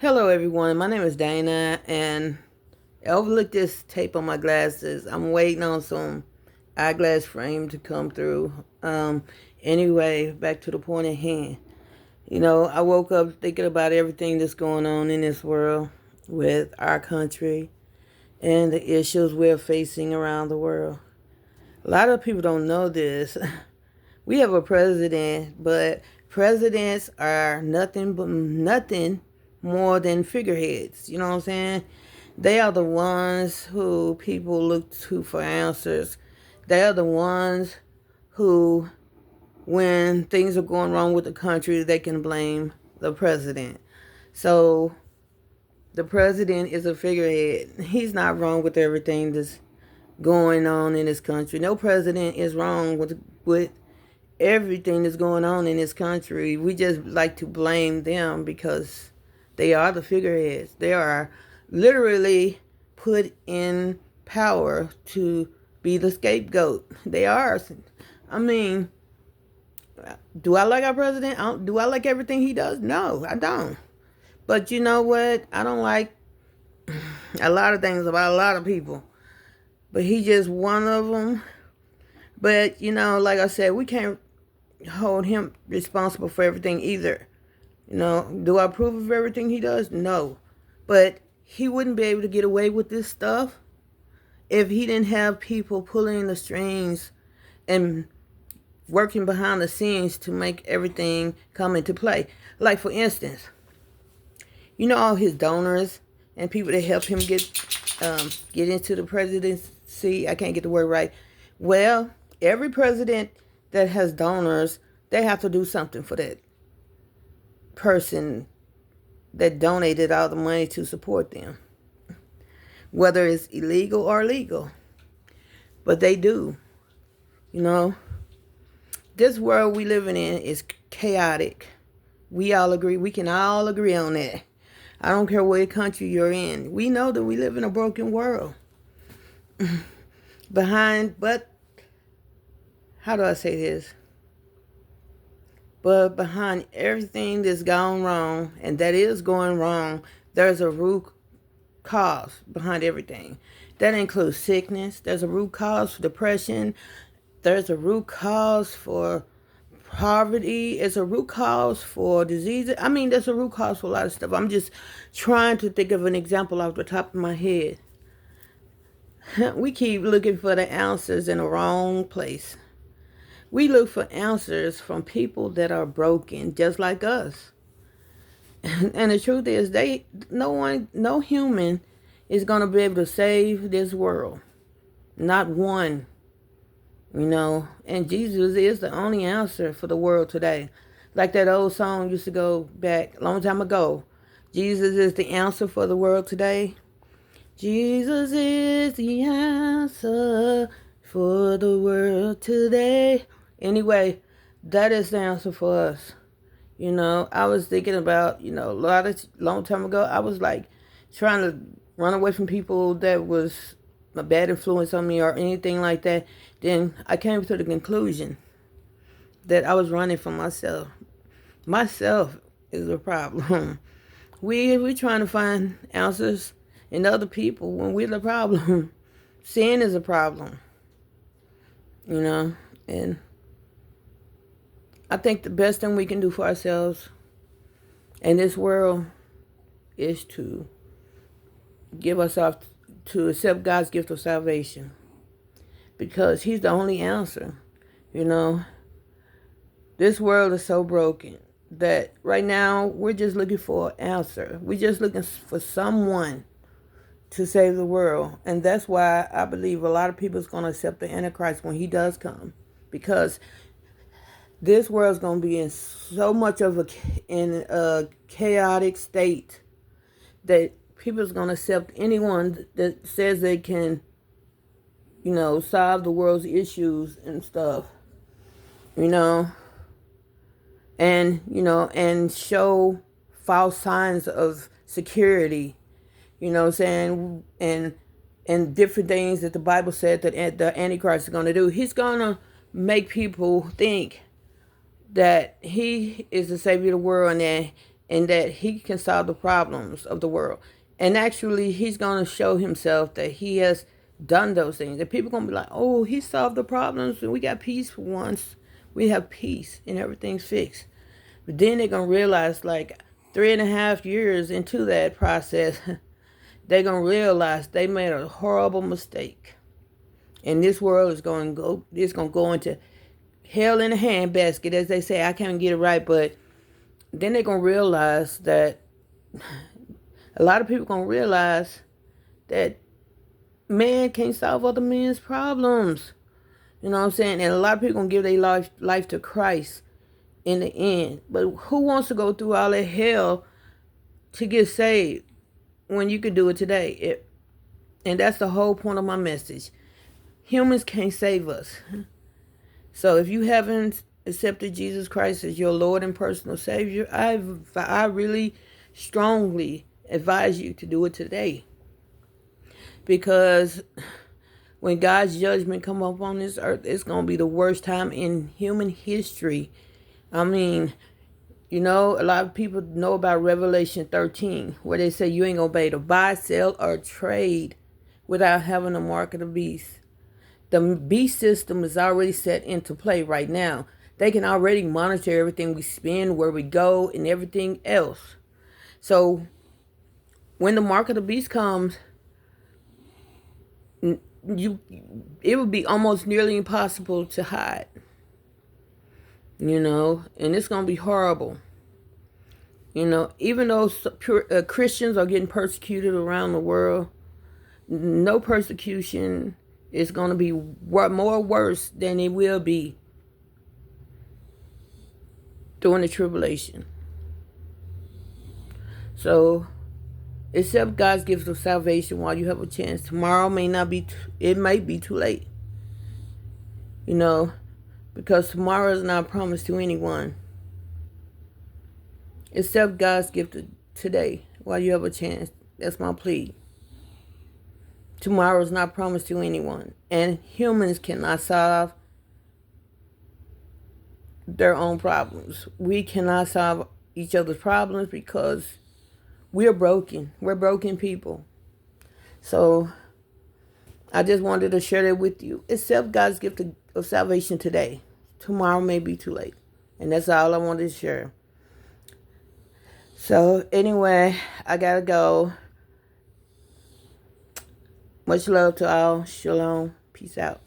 Hello, everyone. My name is Dana, and I overlooked this tape on my glasses. I'm waiting on some eyeglass frame to come through. Anyway, back to the point at hand. I woke up thinking about everything that's going on in this world with our country and the issues we're facing around the world. A lot of people don't know this. We have a president, but presidents are nothing more than figureheads. You know what I'm saying? They are the ones who people look to for answers. They are the ones who, when things are going wrong with the country, they can blame the president. So the president is a figurehead. He's not wrong with everything that's going on in this country. No president is wrong with everything that's going on in this country. We just like to blame them because they are the figureheads. They are literally put in power to be the scapegoat. They are. I mean, do I like our president? Do I like everything he does? No, I don't. But you know what? I don't like a lot of things about a lot of people. But he's just one of them. But, like I said, we can't hold him responsible for everything either. Do I approve of everything he does? No. But he wouldn't be able to get away with this stuff if he didn't have people pulling the strings and working behind the scenes to make everything come into play. Like, for instance, all his donors and people that help him get into the presidency. I can't get the word right. Well, every president that has donors, they have to do something for that person that donated all the money to support them, whether it's illegal or legal. But they do. This world we living in is chaotic. We can all agree on that. I don't care what country you're in. We know that we live in a broken world. But how do I say this? But behind everything that's gone wrong, and that is going wrong, there's a root cause behind everything. That includes sickness. There's a root cause for depression. There's a root cause for poverty. It's a root cause for diseases. I mean, there's a root cause for a lot of stuff. I'm just trying to think of an example off the top of my head. We keep looking for the answers in the wrong place. We look for answers from people that are broken, just like us. And the truth is, no human is going to be able to save this world. Not one. And Jesus is the only answer for the world today. Like that old song used to go back a long time ago. Jesus is the answer for the world today. Jesus is the answer for the world today. Anyway, that is the answer for us. I was thinking about, long time ago, I was like trying to run away from people that was a bad influence on me or anything like that. Then I came to the conclusion that I was running from myself. Myself is a problem. We trying to find answers in other people when we're the problem. Sin is a problem. And I think the best thing we can do for ourselves in this world is to give ourselves to accept God's gift of salvation, because he's the only answer. This world is so broken that right now we're just looking for an answer. We're just looking for someone to save the world. And that's why I believe a lot of people is going to accept the Antichrist when he does come, because this world's going to be in so much of a chaotic state that people's going to accept anyone that says they can, solve the world's issues and stuff, and show false signs of security, saying, and different things that the Bible said that the Antichrist is going to do. He's going to make people think that he is the savior of the world, and that he can solve the problems of the world. And actually, he's going to show himself that he has done those things. And people are going to be like, oh, he solved the problems and we got peace for once. We have peace and everything's fixed. But then they're going to realize, like 3.5 years into that process, they're going to realize they made a horrible mistake. And this world is going to go, it's going to go into hell in a handbasket, as they say. I can't get it right, but then they're going to realize that a lot of people going to realize that man can't solve other men's problems. You know what I'm saying? And a lot of people going to give their life to Christ in the end. But who wants to go through all that hell to get saved when you could do it today? And that's the whole point of my message. Humans can't save us. So if you haven't accepted Jesus Christ as your Lord and personal Savior, I really strongly advise you to do it today. Because when God's judgment come up on this earth, it's going to be the worst time in human history. I mean, you know, a lot of people know about Revelation 13, where they say you ain't going to be able to buy, sell, or trade without having a mark of the beast. The beast system is already set into play right now. They can already monitor everything we spend, where we go, and everything else. So when the mark of the beast comes, it would be almost nearly impossible to hide. You know, and it's going to be horrible. You know, even though Christians are getting persecuted around the world, no persecution is going to be more worse than it will be during the tribulation. So, accept God's gift of salvation while you have a chance. Tomorrow may not be, it may be too late. You know, because tomorrow is not promised to anyone. Accept God's gift today while you have a chance. That's my plea. Tomorrow is not promised to anyone. And humans cannot solve their own problems. We cannot solve each other's problems because we're broken. We're broken people. So I just wanted to share that with you. Accept God's gift of salvation today. Tomorrow may be too late. And that's all I wanted to share. So anyway, I gotta go. Much love to all. Shalom. Peace out.